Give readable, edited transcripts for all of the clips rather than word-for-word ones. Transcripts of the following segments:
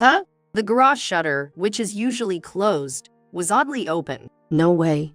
Huh? The garage shutter, which is usually closed, was oddly open. No way.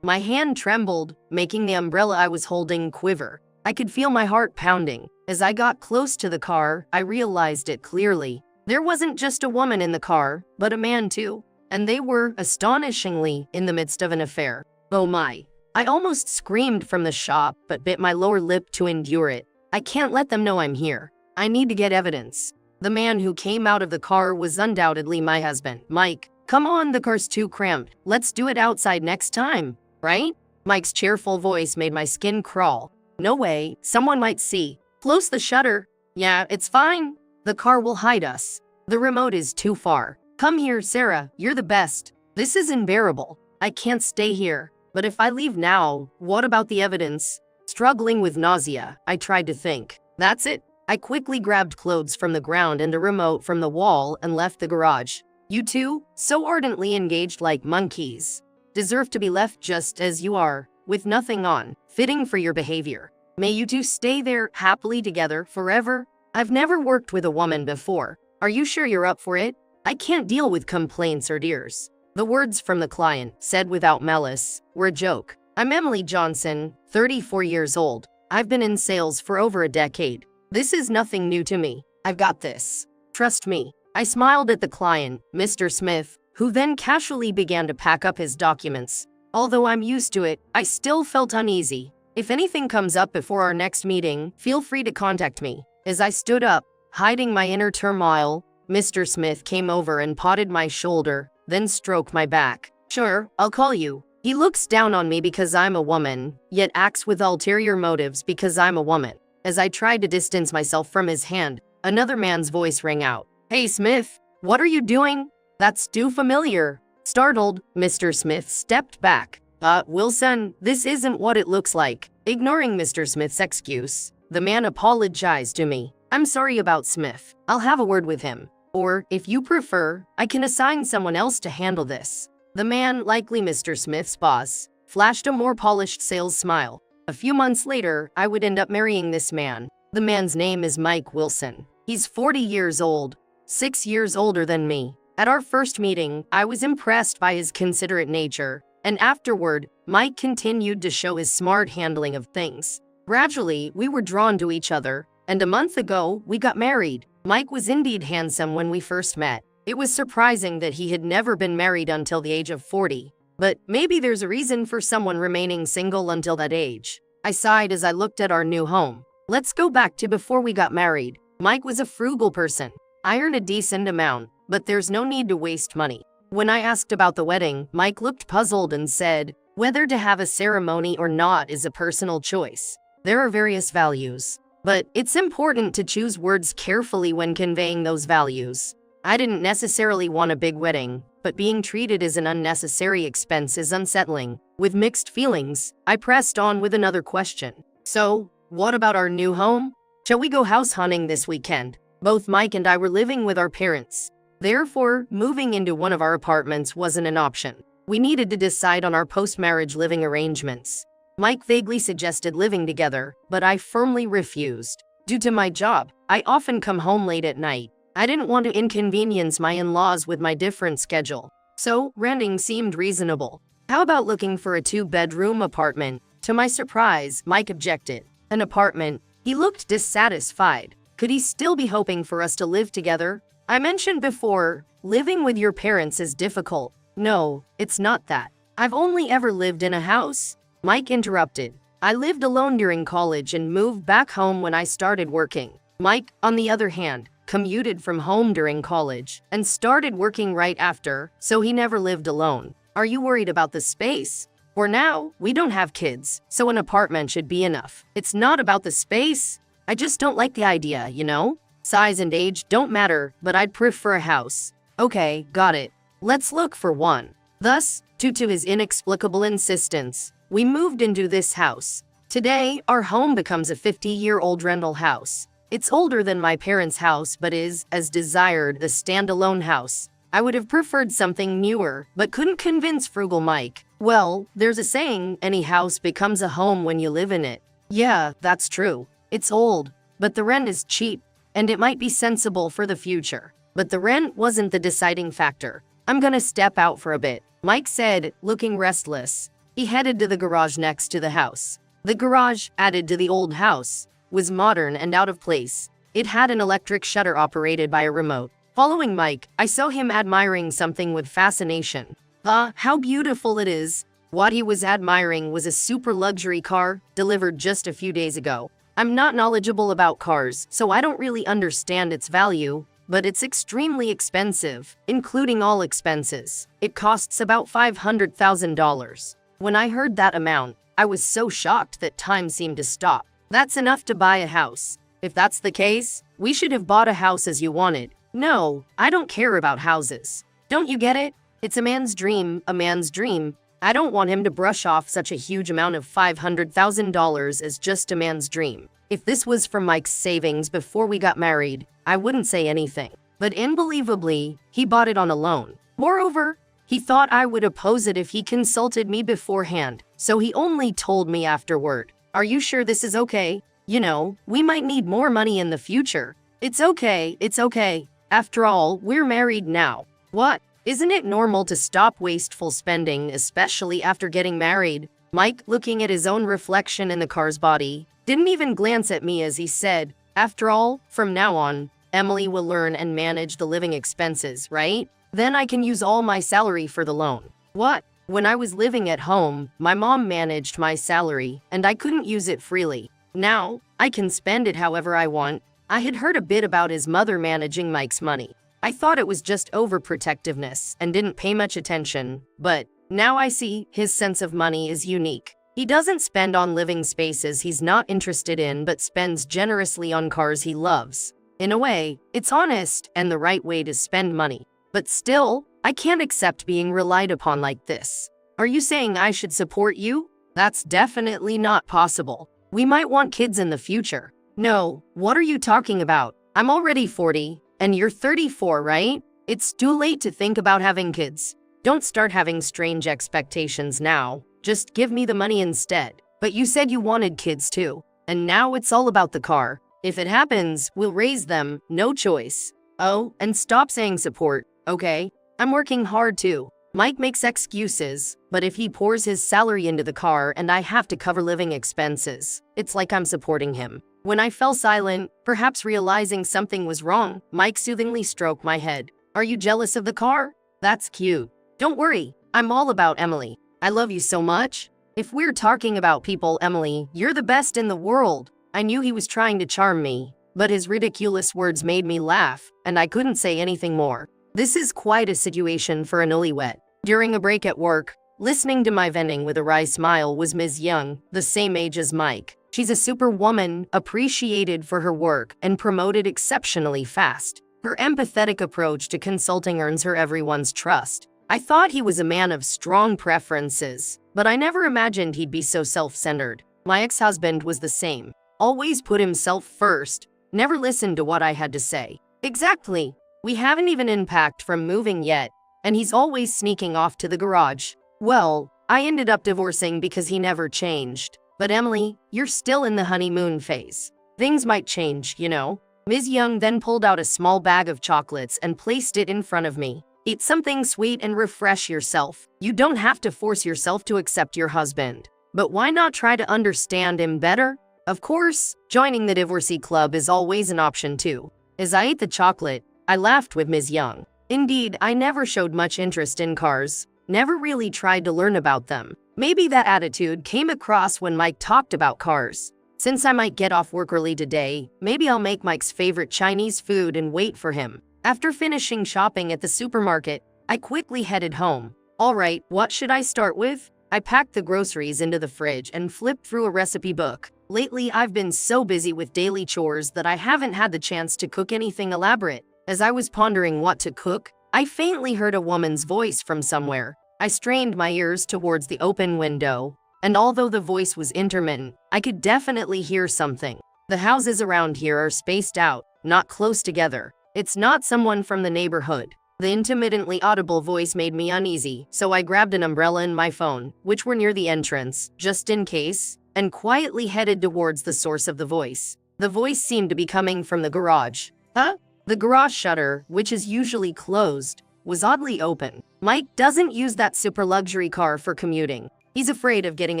My hand trembled, making the umbrella I was holding quiver. I could feel my heart pounding. As I got close to the car, I realized it clearly. There wasn't just a woman in the car, but a man too. And they were, astonishingly, in the midst of an affair. Oh my. I almost screamed from the shop, but bit my lower lip to endure it. I can't let them know I'm here. I need to get evidence. The man who came out of the car was undoubtedly my husband, Mike. Come on, the car's too cramped. Let's do it outside next time, right? Mike's cheerful voice made my skin crawl. No way, someone might see. Close the shutter. Yeah, it's fine. The car will hide us. The remote is too far. Come here, Sarah, you're the best. This is unbearable. I can't stay here. But if I leave now, what about the evidence? Struggling with nausea, I tried to think. That's it. I quickly grabbed clothes from the ground and a remote from the wall and left the garage. You two, so ardently engaged like monkeys, deserve to be left just as you are, with nothing on, fitting for your behavior. May you two stay there happily together forever. I've never worked with a woman before. Are you sure you're up for it? I can't deal with complaints or dears. The words from the client, said without malice, were a joke. I'm Emily Johnson, 34 years old. I've been in sales for over a decade. This is nothing new to me. I've got this. Trust me. I smiled at the client, Mr. Smith, who then casually began to pack up his documents. Although I'm used to it, I still felt uneasy. If anything comes up before our next meeting, feel free to contact me. As I stood up, hiding my inner turmoil, Mr. Smith came over and patted my shoulder, then stroked my back. Sure, I'll call you. He looks down on me because I'm a woman, yet acts with ulterior motives because I'm a woman. As I tried to distance myself from his hand, another man's voice rang out. Hey Smith, what are you doing? That's too familiar. Startled, Mr. Smith stepped back. Wilson, this isn't what it looks like. Ignoring Mr. Smith's excuse, the man apologized to me. I'm sorry about Smith. I'll have a word with him. Or, if you prefer, I can assign someone else to handle this. The man, likely Mr. Smith's boss, flashed a more polished sales smile. A few months later, I would end up marrying this man. The man's name is Mike Wilson. He's 40 years old, 6 years older than me. At our first meeting, I was impressed by his considerate nature, and afterward, Mike continued to show his smart handling of things. Gradually, we were drawn to each other, and a month ago, we got married. Mike was indeed handsome when we first met. It was surprising that he had never been married until the age of 40. But maybe there's a reason for someone remaining single until that age. I sighed as I looked at our new home. Let's go back to before we got married. Mike was a frugal person. I earned a decent amount, but there's no need to waste money. When I asked about the wedding, Mike looked puzzled and said, whether to have a ceremony or not is a personal choice. There are various values, but it's important to choose words carefully when conveying those values. I didn't necessarily want a big wedding, but being treated as an unnecessary expense is unsettling. With mixed feelings, I pressed on with another question. So, what about our new home? Shall we go house hunting this weekend? Both Mike and I were living with our parents. Therefore, moving into one of our apartments wasn't an option. We needed to decide on our post-marriage living arrangements. Mike vaguely suggested living together, but I firmly refused. Due to my job, I often come home late at night. I didn't want to inconvenience my in-laws with my different schedule. So, renting seemed reasonable. How about looking for a 2-bedroom apartment? To my surprise, Mike objected. An apartment? He looked dissatisfied. Could he still be hoping for us to live together? I mentioned before, living with your parents is difficult. No, it's not that. I've only ever lived in a house. Mike interrupted. I lived alone during college and moved back home when I started working. Mike, on the other hand, commuted from home during college and started working right after, so he never lived alone. Are you worried about the space? For now, we don't have kids, so an apartment should be enough. It's not about the space. I just don't like the idea, you know? Size and age don't matter, but I'd prefer a house. Okay, got it. Let's look for one. Thus, due to his inexplicable insistence, we moved into this house. Today, our home becomes a 50-year-old rental house. It's older than my parents' house, but is, as desired, the standalone house. I would have preferred something newer, but couldn't convince frugal Mike. Well, there's a saying, any house becomes a home when you live in it. Yeah, that's true. It's old, but the rent is cheap, and it might be sensible for the future. But the rent wasn't the deciding factor. I'm gonna step out for a bit, Mike said, looking restless. He headed to the garage next to the house. The garage, added to the old house, was modern and out of place. It had an electric shutter operated by a remote. Following Mike, I saw him admiring something with fascination. How beautiful it is. What he was admiring was a super luxury car, delivered just a few days ago. I'm not knowledgeable about cars, so I don't really understand its value, but it's extremely expensive, including all expenses. It costs about $500,000. When I heard that amount, I was so shocked that time seemed to stop. That's enough to buy a house. If that's the case, we should have bought a house as you wanted. No, I don't care about houses. Don't you get it? It's a man's dream, a man's dream. I don't want him to brush off such a huge amount of $500,000 as just a man's dream. If this was from Mike's savings before we got married, I wouldn't say anything. But unbelievably, he bought it on a loan. Moreover, he thought I would oppose it if he consulted me beforehand, so he only told me afterward. Are you sure this is okay? You know, we might need more money in the future. It's okay, it's okay. After all, we're married now. What? Isn't it normal to stop wasteful spending, especially after getting married? Mike, looking at his own reflection in the car's body, didn't even glance at me as he said, after all, from now on, Emily will learn and manage the living expenses, right? Then I can use all my salary for the loan. What? When I was living at home, my mom managed my salary, and I couldn't use it freely. Now, I can spend it however I want. I had heard a bit about his mother managing Mike's money. I thought it was just overprotectiveness and didn't pay much attention, but now I see his sense of money is unique. He doesn't spend on living spaces he's not interested in but spends generously on cars he loves. In a way, it's honest and the right way to spend money. But still, I can't accept being relied upon like this. Are you saying I should support you? That's definitely not possible. We might want kids in the future. No, what are you talking about? I'm already 40. And you're 34, right? It's too late to think about having kids. Don't start having strange expectations now. Just give me the money instead. But you said you wanted kids too. And now it's all about the car. If it happens, we'll raise them, no choice. Oh, and stop saying support, okay? I'm working hard too. Mike makes excuses, but if he pours his salary into the car and I have to cover living expenses, it's like I'm supporting him. When I fell silent, perhaps realizing something was wrong, Mike soothingly stroked my head. Are you jealous of the car? That's cute. Don't worry, I'm all about Emily. I love you so much. If we're talking about people, Emily, you're the best in the world. I knew he was trying to charm me, but his ridiculous words made me laugh, and I couldn't say anything more. This is quite a situation for a newlywed. During a break at work, listening to my venting with a wry smile was Ms. Young, the same age as Mike. She's a superwoman, appreciated for her work, and promoted exceptionally fast. Her empathetic approach to consulting earns her everyone's trust. I thought he was a man of strong preferences, but I never imagined he'd be so self-centered. My ex-husband was the same. Always put himself first, never listened to what I had to say. Exactly. We haven't even unpacked from moving yet, and he's always sneaking off to the garage. Well, I ended up divorcing because he never changed. But Emily, you're still in the honeymoon phase. Things might change, you know. Ms. Young then pulled out a small bag of chocolates and placed it in front of me. Eat something sweet and refresh yourself. You don't have to force yourself to accept your husband. But why not try to understand him better? Of course, joining the divorcee club is always an option too. As I ate the chocolate, I laughed with Ms. Young. Indeed, I never showed much interest in cars. Never really tried to learn about them. Maybe that attitude came across when Mike talked about cars. Since I might get off work early today, maybe I'll make Mike's favorite Chinese food and wait for him. After finishing shopping at the supermarket, I quickly headed home. All right, what should I start with? I packed the groceries into the fridge and flipped through a recipe book. Lately, I've been so busy with daily chores that I haven't had the chance to cook anything elaborate. As I was pondering what to cook, I faintly heard a woman's voice from somewhere. I strained my ears towards the open window, and although the voice was intermittent, I could definitely hear something. The houses around here are spaced out, not close together. It's not someone from the neighborhood. The intermittently audible voice made me uneasy, so I grabbed an umbrella and my phone, which were near the entrance, just in case, and quietly headed towards the source of the voice. The voice seemed to be coming from the garage. Huh? The garage shutter, which is usually closed, was oddly open. Mike doesn't use that super luxury car for commuting. He's afraid of getting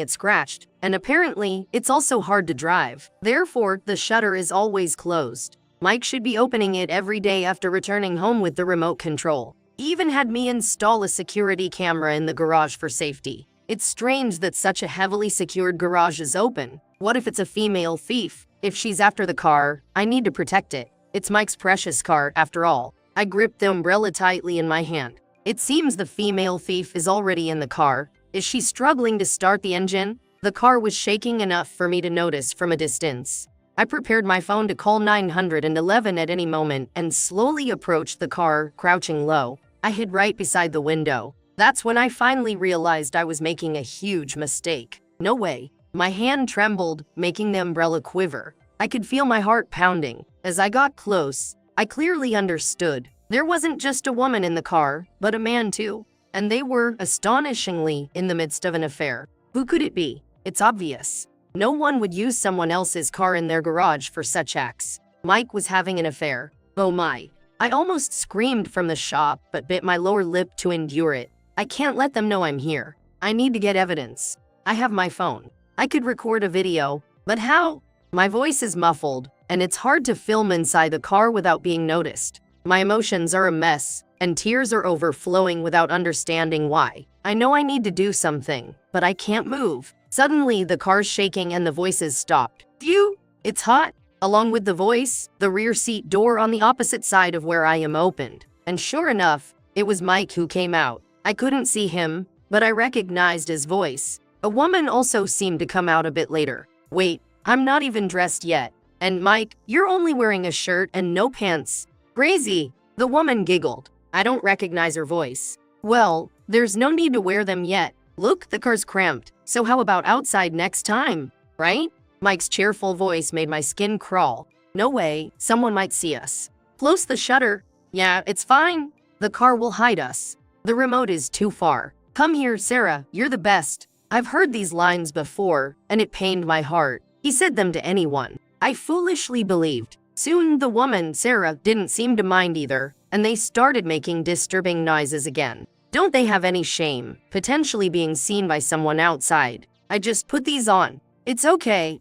it scratched, and apparently, it's also hard to drive. Therefore, the shutter is always closed. Mike should be opening it every day after returning home with the remote control. He even had me install a security camera in the garage for safety. It's strange that such a heavily secured garage is open. What if it's a female thief? If she's after the car, I need to protect it. It's Mike's precious car, after all. I gripped the umbrella tightly in my hand. It seems the female thief is already in the car. Is she struggling to start the engine? The car was shaking enough for me to notice from a distance. I prepared my phone to call 911 at any moment and slowly approached the car, crouching low. I hid right beside the window. That's when I finally realized I was making a huge mistake. No way. My hand trembled, making the umbrella quiver. I could feel my heart pounding. As I got close, I clearly understood. There wasn't just a woman in the car, but a man too. And they were, astonishingly, in the midst of an affair. Who could it be? It's obvious. No one would use someone else's car in their garage for such acts. Mike was having an affair. Oh my. I almost screamed from the shop, but bit my lower lip to endure it. I can't let them know I'm here. I need to get evidence. I have my phone. I could record a video, but how? My voice is muffled, and it's hard to film inside the car without being noticed. My emotions are a mess, and tears are overflowing without understanding why. I know I need to do something, but I can't move. Suddenly, the car's shaking and the voices stopped. Phew! It's hot! Along with the voice, the rear seat door on the opposite side of where I am opened. And sure enough, it was Mike who came out. I couldn't see him, but I recognized his voice. A woman also seemed to come out a bit later. Wait, I'm not even dressed yet. And Mike, you're only wearing a shirt and no pants. Crazy! The woman giggled. I don't recognize her voice. Well, there's no need to wear them yet. Look, the car's cramped. So how about outside next time, right? Mike's cheerful voice made my skin crawl. No way, someone might see us. Close the shutter. Yeah, it's fine. The car will hide us. The remote is too far. Come here, Sarah, you're the best. I've heard these lines before, and it pained my heart. He said them to anyone. I foolishly believed. Soon the woman, Sarah, didn't seem to mind either, and they started making disturbing noises again. Don't they have any shame, potentially being seen by someone outside? I just put these on. It's okay,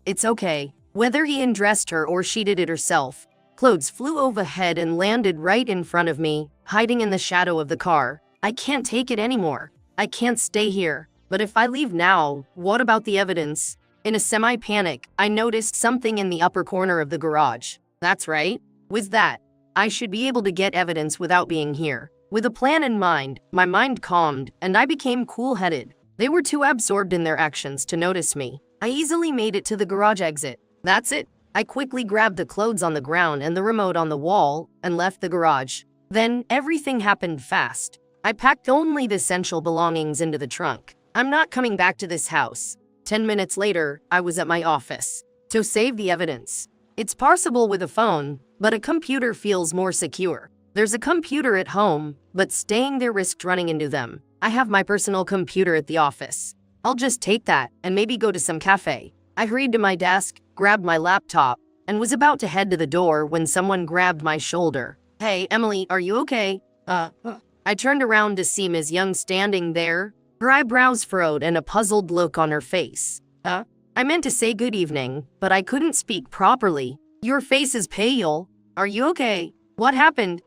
whether he undressed her or she did it herself. Clothes flew overhead and landed right in front of me, hiding in the shadow of the car. I can't take it anymore. I can't stay here. But if I leave now, what about the evidence? In a semi-panic, I noticed something in the upper corner of the garage. That's right. With that, I should be able to get evidence without being here. With a plan in mind, my mind calmed, and I became cool-headed. They were too absorbed in their actions to notice me. I easily made it to the garage exit. That's it. I quickly grabbed the clothes on the ground and the remote on the wall and left the garage. Then everything happened fast. I packed only the essential belongings into the trunk. I'm not coming back to this house. 10 minutes later, I was at my office. To save the evidence. It's possible with a phone, but a computer feels more secure. There's a computer at home, but staying there risked running into them. I have my personal computer at the office. I'll just take that and maybe go to some cafe. I hurried to my desk, grabbed my laptop, and was about to head to the door when someone grabbed my shoulder. Hey, Emily, are you okay? I turned around to see Ms. Young standing there, her eyebrows furrowed and a puzzled look on her face. I meant to say good evening, but I couldn't speak properly. Your face is pale. Are you okay? What happened?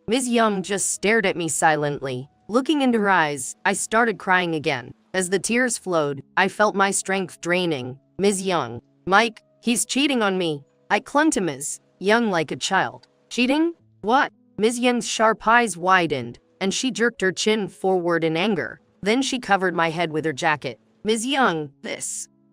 Ms. Young just stared at me silently. Looking into her eyes, I started crying again. As the tears flowed, I felt my strength draining. Ms. Young. Mike, he's cheating on me. I clung to Ms. Young like a child. Cheating? What? Ms. Young's sharp eyes widened, and she jerked her chin forward in anger. Then she covered my head with her jacket. Ms. Young,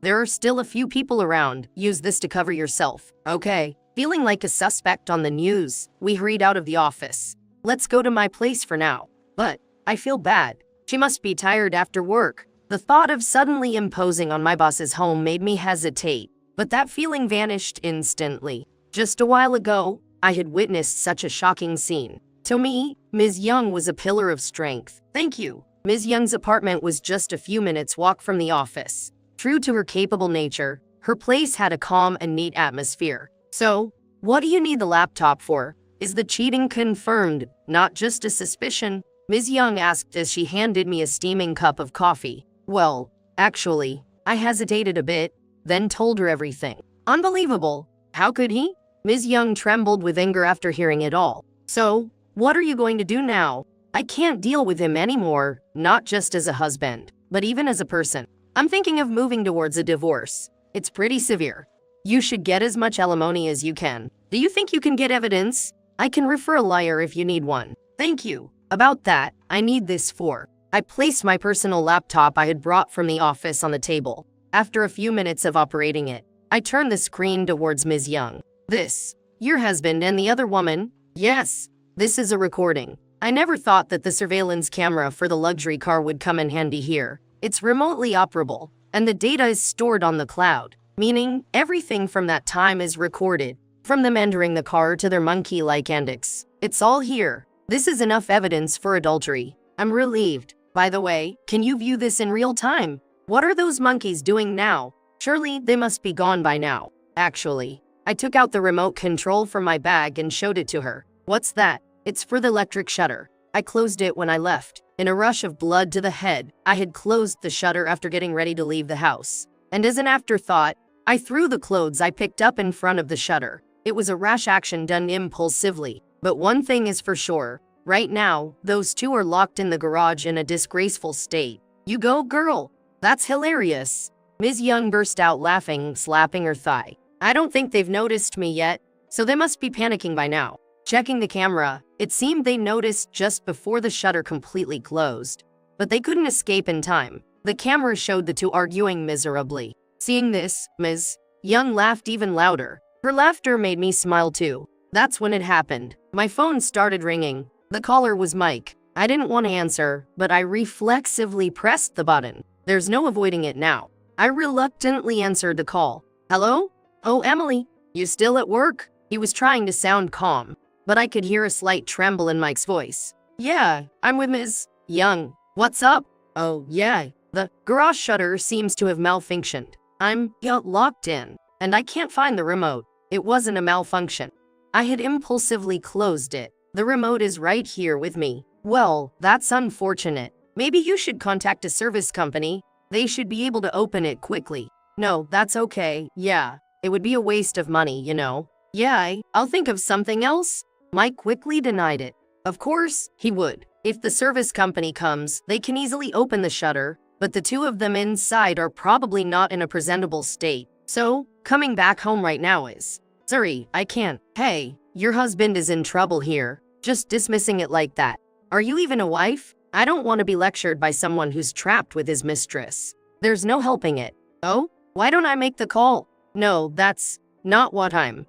there are still a few people around. Use this to cover yourself, okay? Feeling like a suspect on the news, we hurried out of the office. Let's go to my place for now. But I feel bad. She must be tired after work. The thought of suddenly imposing on my boss's home made me hesitate, but that feeling vanished instantly. Just a while ago, I had witnessed such a shocking scene. To me, Ms. Young was a pillar of strength. Thank you. Ms. Young's apartment was just a few minutes' walk from the office. True to her capable nature, her place had a calm and neat atmosphere. So, what do you need the laptop for? Is the cheating confirmed, not just a suspicion? Ms. Young asked as she handed me a steaming cup of coffee. Well, actually, I hesitated a bit, then told her everything. Unbelievable. How could he? Ms. Young trembled with anger after hearing it all. So, what are you going to do now? I can't deal with him anymore, not just as a husband, but even as a person. I'm thinking of moving towards a divorce. It's pretty severe. You should get as much alimony as you can. Do you think you can get evidence? I can refer a liar if you need one. Thank you. About that, I need this for. I placed my personal laptop I had brought from the office on the table. After a few minutes of operating it, I turned the screen towards Ms. Young. This, your husband and the other woman? Yes, this is a recording. I never thought that the surveillance camera for the luxury car would come in handy here. It's remotely operable, and the data is stored on the cloud, meaning everything from that time is recorded, from them entering the car to their monkey-like antics. It's all here. This is enough evidence for adultery. I'm relieved. By the way, can you view this in real time? What are those monkeys doing now? Surely they must be gone by now. Actually, I took out the remote control from my bag and showed it to her. What's that? It's for the electric shutter. I closed it when I left. In a rush of blood to the head, I had closed the shutter after getting ready to leave the house. And as an afterthought, I threw the clothes I picked up in front of the shutter. It was a rash action done impulsively. But one thing is for sure. Right now, those two are locked in the garage in a disgraceful state. You go, girl. That's hilarious. Ms. Young burst out laughing, slapping her thigh. I don't think they've noticed me yet, so they must be panicking by now. Checking the camera, it seemed they noticed just before the shutter completely closed. But they couldn't escape in time. The camera showed the two arguing miserably. Seeing this, Ms. Young laughed even louder. Her laughter made me smile too. That's when it happened. My phone started ringing. The caller was Mike. I didn't want to answer, but I reflexively pressed the button. There's no avoiding it now. I reluctantly answered the call. Hello? Oh, Emily, you still at work? He was trying to sound calm, but I could hear a slight tremble in Mike's voice. Yeah, I'm with Ms. Young. What's up? Oh, yeah, the garage shutter seems to have malfunctioned. I'm locked in, and I can't find the remote. It wasn't a malfunction. I had impulsively closed it. The remote is right here with me. Well, that's unfortunate. Maybe you should contact a service company. They should be able to open it quickly. No, that's okay. Yeah, it would be a waste of money, you know. Yeah, I'll think of something else. Mike quickly denied it. Of course, he would. If the service company comes, they can easily open the shutter, but the two of them inside are probably not in a presentable state. So, coming back home right now is... Sorry, I can't. Hey, your husband is in trouble here. Just dismissing it like that. Are you even a wife? I don't want to be lectured by someone who's trapped with his mistress. There's no helping it. Oh? Why don't I make the call? No, that's not what I'm...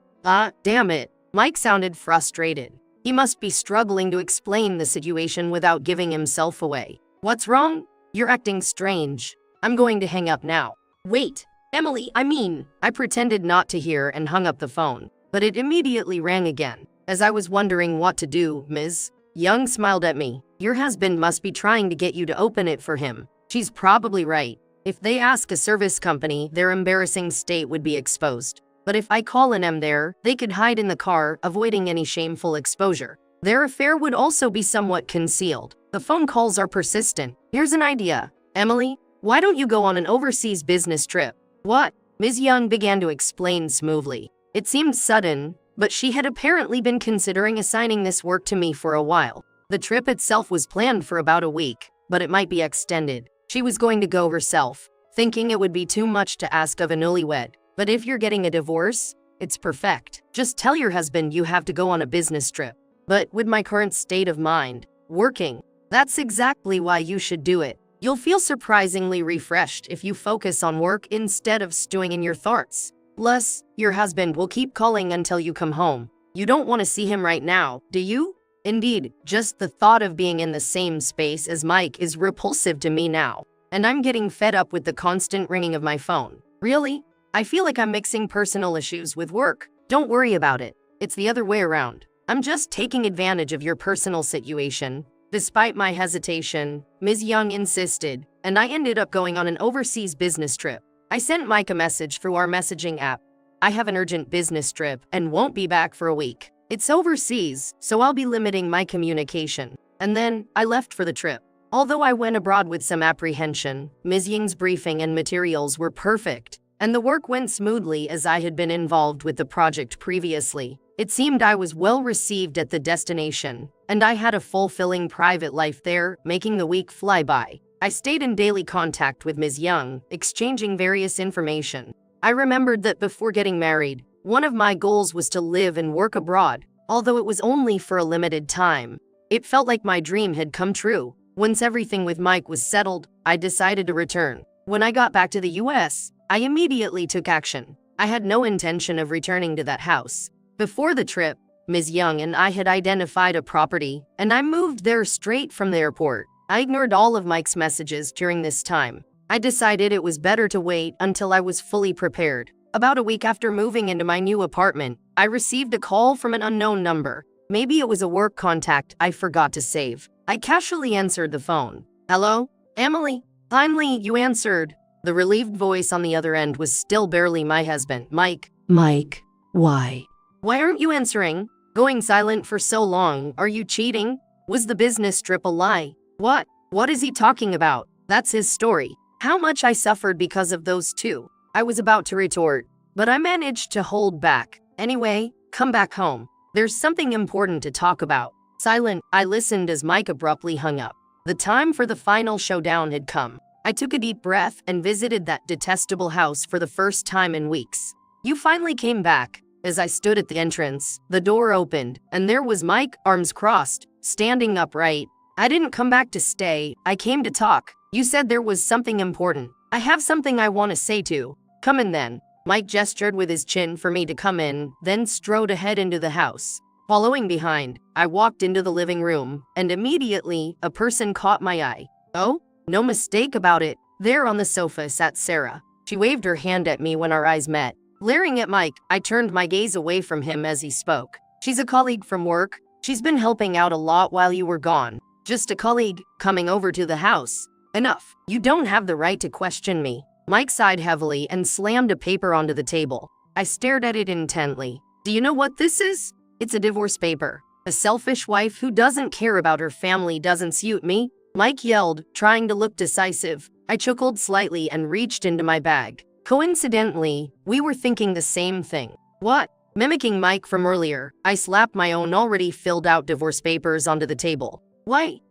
damn it. Mike sounded frustrated. He must be struggling to explain the situation without giving himself away. What's wrong? You're acting strange. I'm going to hang up now. Wait, Emily, I pretended not to hear and hung up the phone, but it immediately rang again. As I was wondering what to do, Ms. Young smiled at me. Your husband must be trying to get you to open it for him. She's probably right. If they ask a service company, their embarrassing state would be exposed. But if I call an M there, they could hide in the car, avoiding any shameful exposure. Their affair would also be somewhat concealed. The phone calls are persistent. Here's an idea. Emily, why don't you go on an overseas business trip? What? Ms. Young began to explain smoothly. It seemed sudden, but she had apparently been considering assigning this work to me for a while. The trip itself was planned for about a week, but it might be extended. She was going to go herself, thinking it would be too much to ask of a newlywed. But if you're getting a divorce, it's perfect. Just tell your husband you have to go on a business trip. But with my current state of mind, working, that's exactly why you should do it. You'll feel surprisingly refreshed if you focus on work instead of stewing in your thoughts. Plus, your husband will keep calling until you come home. You don't want to see him right now, do you? Indeed, just the thought of being in the same space as Mike is repulsive to me now. And I'm getting fed up with the constant ringing of my phone. Really? I feel like I'm mixing personal issues with work. Don't worry about it. It's the other way around. I'm just taking advantage of your personal situation. Despite my hesitation, Ms. Young insisted, and I ended up going on an overseas business trip. I sent Mike a message through our messaging app. I have an urgent business trip and won't be back for a week. It's overseas, so I'll be limiting my communication. And then, I left for the trip. Although I went abroad with some apprehension, Ms. Ying's briefing and materials were perfect, and the work went smoothly as I had been involved with the project previously. It seemed I was well received at the destination, and I had a fulfilling private life there, making the week fly by. I stayed in daily contact with Ms. Young, exchanging various information. I remembered that before getting married, one of my goals was to live and work abroad, although it was only for a limited time. It felt like my dream had come true. Once everything with Mike was settled, I decided to return. When I got back to the US, I immediately took action. I had no intention of returning to that house. Before the trip, Ms. Young and I had identified a property, and I moved there straight from the airport. I ignored all of Mike's messages during this time. I decided it was better to wait until I was fully prepared. About a week after moving into my new apartment, I received a call from an unknown number. Maybe it was a work contact I forgot to save. I casually answered the phone. "Hello? Emily?" Finally, you answered. The relieved voice on the other end was still barely my husband, Mike. "Mike, why? Why aren't you answering? Going silent for so long, are you cheating? Was the business trip a lie? What? What is he talking about? That's his story. How much I suffered because of those two." I was about to retort, but I managed to hold back. "Anyway, come back home. There's something important to talk about." Silent, I listened as Mike abruptly hung up. The time for the final showdown had come. I took a deep breath and visited that detestable house for the first time in weeks. "You finally came back." As I stood at the entrance, the door opened, and there was Mike, arms crossed, standing upright. "I didn't come back to stay, I came to talk. You said there was something important. I have something I want to say to. Come in then." Mike gestured with his chin for me to come in, then strode ahead into the house. Following behind, I walked into the living room, and immediately, a person caught my eye. Oh, no mistake about it. There on the sofa sat Sarah. She waved her hand at me when our eyes met. Glaring at Mike, I turned my gaze away from him as he spoke. "She's a colleague from work. She's been helping out a lot while you were gone. Just a colleague, coming over to the house. Enough. You don't have the right to question me." Mike sighed heavily and slammed a paper onto the table. I stared at it intently. "Do you know what this is? It's a divorce paper. A selfish wife who doesn't care about her family doesn't suit me." Mike yelled, trying to look decisive. I chuckled slightly and reached into my bag. Coincidentally, we were thinking the same thing. "What?" Mimicking Mike from earlier, I slapped my own already filled out divorce papers onto the table. Why?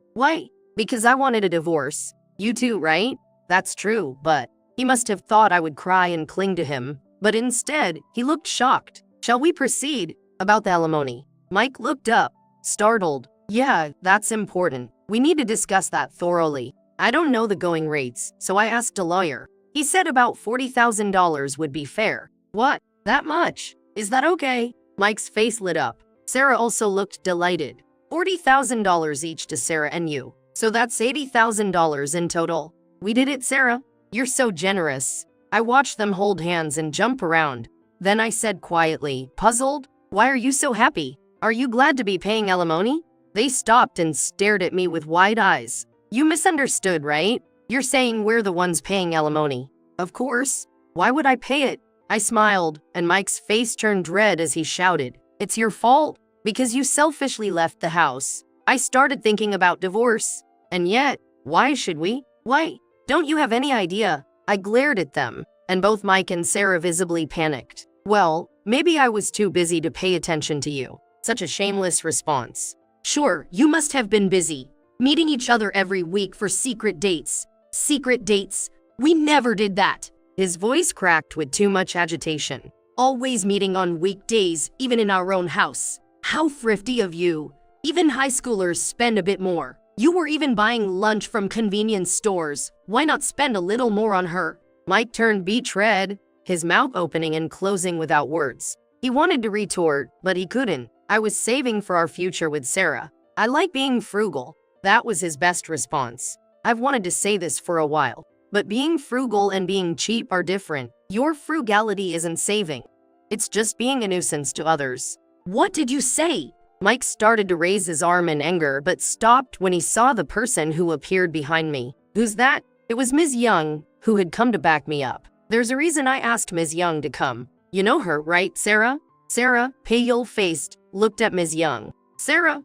Because I wanted a divorce. You too, right? That's true, but he must have thought I would cry and cling to him. But instead, he looked shocked. "Shall we proceed?" "About the alimony." Mike looked up, startled. "Yeah, that's important. We need to discuss that thoroughly. I don't know the going rates, so I asked a lawyer. He said about $40,000 would be fair." "What? That much? Is that okay?" Mike's face lit up. Sarah also looked delighted. $40,000 each to Sarah and you. So that's $80,000 in total. "We did it, Sarah. You're so generous." I watched them hold hands and jump around. Then I said quietly, puzzled, "Why are you so happy? Are you glad to be paying alimony?" They stopped and stared at me with wide eyes. "You misunderstood, right? You're saying we're the ones paying alimony." "Of course. Why would I pay it?" I smiled, and Mike's face turned red as he shouted, "It's your fault, because you selfishly left the house. I started thinking about divorce. And yet, why should we? Why? Don't you have any idea?" I glared at them, and both Mike and Sarah visibly panicked. "Well, maybe I was too busy to pay attention to you." Such a shameless response. "Sure, you must have been busy. Meeting each other every week for secret dates. Secret dates? We never did that." His voice cracked with too much agitation. "Always meeting on weekdays, even in our own house. How thrifty of you. Even high schoolers spend a bit more. You were even buying lunch from convenience stores. Why not spend a little more on her?" Mike turned beach red, his mouth opening and closing without words. He wanted to retort, but he couldn't. I was saving for our future with Sarah. "I like being frugal." That was his best response. "I've wanted to say this for a while, but being frugal and being cheap are different. Your frugality isn't saving. It's just being a nuisance to others." "What did you say?" Mike started to raise his arm in anger but stopped when he saw the person who appeared behind me. "Who's that?" It was Ms. Young, who had come to back me up. "There's a reason I asked Ms. Young to come. You know her, right, Sarah?" Sarah, pale-faced, looked at Ms. Young. Sarah,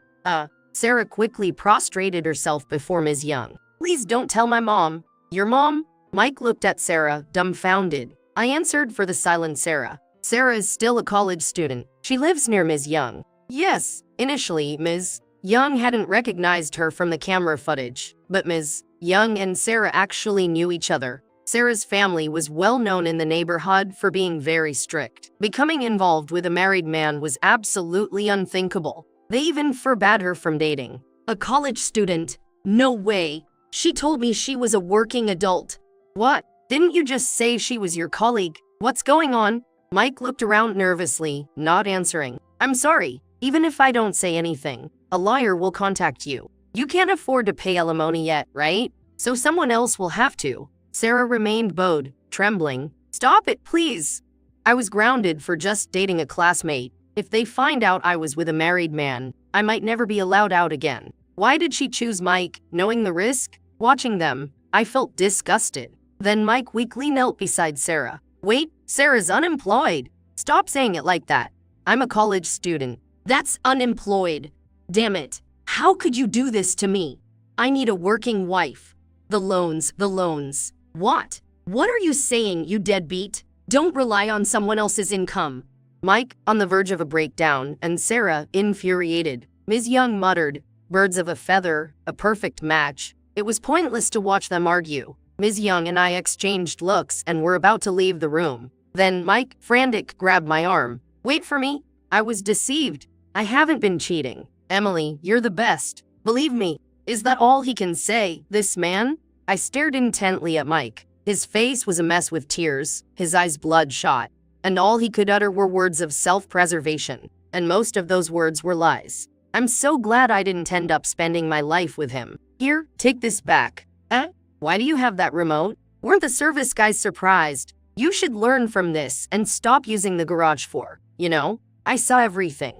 Sarah quickly prostrated herself before Ms. Young. Please don't tell my mom. Your mom? Mike looked at Sarah, dumbfounded. I answered for the silent Sarah. Sarah is still a college student. She lives near Ms. Young. Yes, initially, Ms. Young hadn't recognized her from the camera footage, but Ms. Young and Sarah actually knew each other. Sarah's family was well known in the neighborhood for being very strict. Becoming involved with a married man was absolutely unthinkable. They even forbade her from dating. A college student? No way. She told me she was a working adult. What? Didn't you just say she was your colleague? What's going on? Mike looked around nervously, not answering. I'm sorry. Even if I don't say anything, a lawyer will contact you. You can't afford to pay alimony yet, right? So someone else will have to. Sarah remained bowed, trembling. Stop it, please. I was grounded for just dating a classmate. If they find out I was with a married man, I might never be allowed out again. Why did she choose Mike, knowing the risk? Watching them, I felt disgusted. Then Mike weakly knelt beside Sarah. Wait, Sarah's unemployed. Stop saying it like that. I'm a college student. That's unemployed. Damn it. How could you do this to me? I need a working wife. The loans. What? What are you saying, you deadbeat? Don't rely on someone else's income. Mike, on the verge of a breakdown, and Sarah, infuriated. Ms. Young muttered, birds of a feather, a perfect match. It was pointless to watch them argue. Ms. Young and I exchanged looks and were about to leave the room. Then Mike, frantic, grabbed my arm. Wait for me. I was deceived. I haven't been cheating. Emily, you're the best. Believe me. Is that all he can say, this man? I stared intently at Mike. His face was a mess with tears, his eyes bloodshot, and all he could utter were words of self-preservation, and most of those words were lies. I'm so glad I didn't end up spending my life with him. Here, take this back. Why do you have that remote? Weren't the service guys surprised? You should learn from this and stop using the garage for, I saw everything.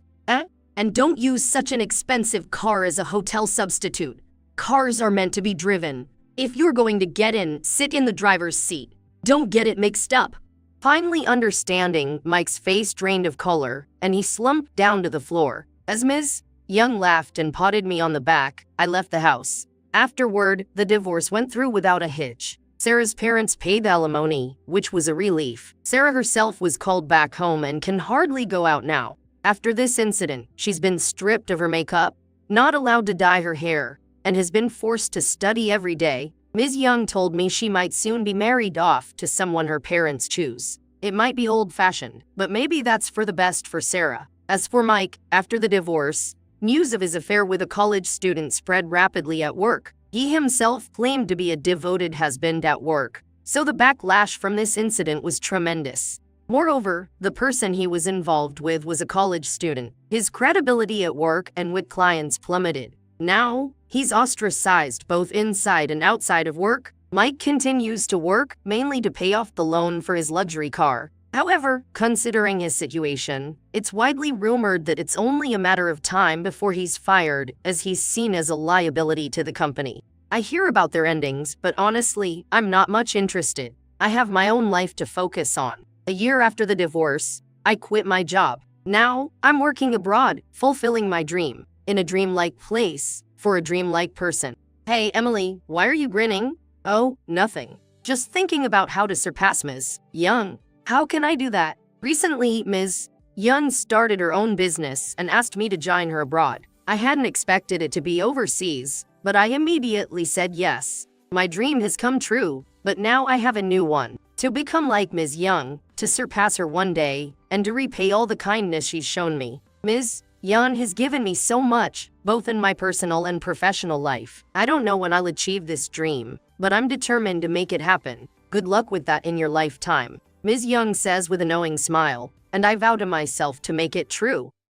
And don't use such an expensive car as a hotel substitute. Cars are meant to be driven. If you're going to get in, sit in the driver's seat. Don't get it mixed up. Finally understanding, Mike's face drained of color, and he slumped down to the floor. As Ms. Young laughed and patted me on the back, I left the house. Afterward, the divorce went through without a hitch. Sarah's parents paid the alimony, which was a relief. Sarah herself was called back home and can hardly go out now. After this incident, she's been stripped of her makeup, not allowed to dye her hair, and has been forced to study every day. Ms. Young told me she might soon be married off to someone her parents choose. It might be old-fashioned, but maybe that's for the best for Sarah. As for Mike, after the divorce, news of his affair with a college student spread rapidly at work. He himself claimed to be a devoted husband at work, so the backlash from this incident was tremendous. Moreover, the person he was involved with was a college student. His credibility at work and with clients plummeted. Now, he's ostracized both inside and outside of work. Mike continues to work, mainly to pay off the loan for his luxury car. However, considering his situation, it's widely rumored that it's only a matter of time before he's fired, as he's seen as a liability to the company. I hear about their endings, but honestly, I'm not much interested. I have my own life to focus on. A year after the divorce, I quit my job. Now, I'm working abroad, fulfilling my dream, in a dreamlike place, for a dreamlike person. Hey, Emily, why are you grinning? Oh, nothing. Just thinking about how to surpass Ms. Young. How can I do that? Recently, Ms. Young started her own business and asked me to join her abroad. I hadn't expected it to be overseas, but I immediately said yes. My dream has come true, but now I have a new one. To become like Ms. Young, to surpass her one day, and to repay all the kindness she's shown me. Ms. Young has given me so much, both in my personal and professional life. I don't know when I'll achieve this dream, but I'm determined to make it happen. Good luck with that in your lifetime. Ms. Young says with a knowing smile, and I vow to myself to make it true.